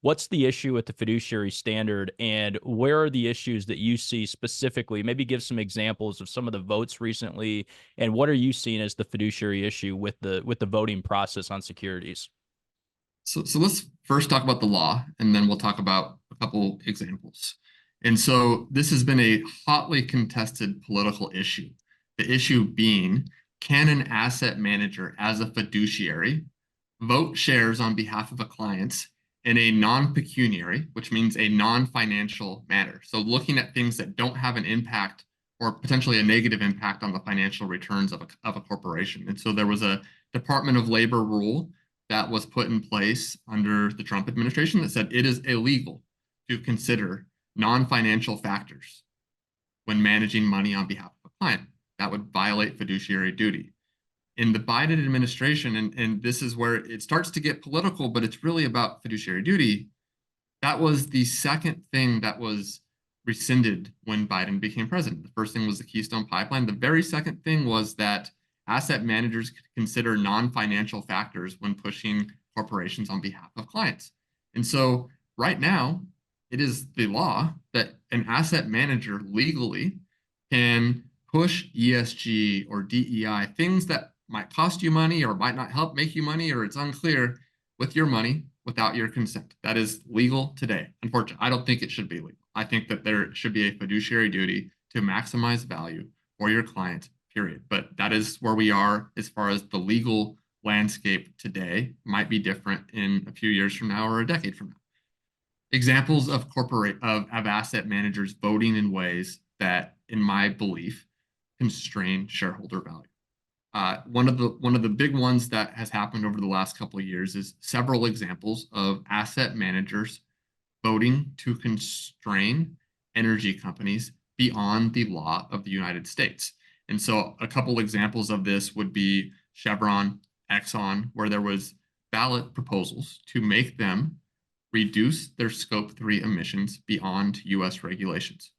What's the issue with the fiduciary standard, and where are the issues that you see specifically? Maybe give some examples of some of the votes recently, and what are you seeing as the fiduciary issue with the voting process on securities? So let's first talk about the law, and then we'll talk about a couple examples. And so this has been a hotly contested political issue. The issue being, can an asset manager as a fiduciary vote shares on behalf of a client in a non-pecuniary, which means a non-financial manner? So looking at things that don't have an impact or potentially a negative impact on the financial returns of a corporation. And so there was a Department of Labor rule that was put in place under the Trump administration that said it is illegal to consider non-financial factors when managing money on behalf of a client. That would violate fiduciary duty. In the Biden administration, and this is where it starts to get political, but it's really about fiduciary duty. That was the second thing that was rescinded when Biden became president. The first thing was the Keystone Pipeline. The very second thing was that asset managers could consider non-financial factors when pushing corporations on behalf of clients. And so right now, it is the law that an asset manager legally can push ESG or DEI, things that might cost you money or might not help make you money, or it's unclear, with your money without your consent. That is legal today. Unfortunately, I don't think it should be legal. I think that there should be a fiduciary duty to maximize value for your client, period. But that is where we are as far as the legal landscape today. Might be different in a few years from now or a decade from now. Examples of asset managers voting in ways that, in my belief, constrain shareholder value. One of the big ones that has happened over the last couple of years is several examples of asset managers voting to constrain energy companies beyond the law of the United States. And so a couple examples of this would be Chevron, Exxon, where there was ballot proposals to make them reduce their Scope 3 emissions beyond U.S. regulations,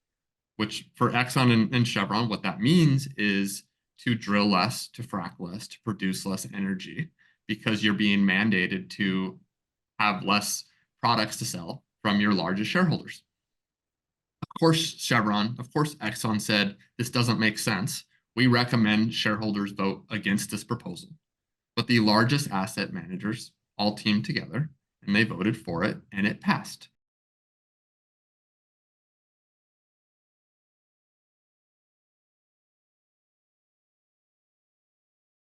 which for Exxon and Chevron, what that means is to drill less, to frack less, to produce less energy, because you're being mandated to have less products to sell from your largest shareholders. Of course, Chevron, of course, Exxon said, this doesn't make sense. We recommend shareholders vote against this proposal. But the largest asset managers all teamed together and they voted for it and it passed.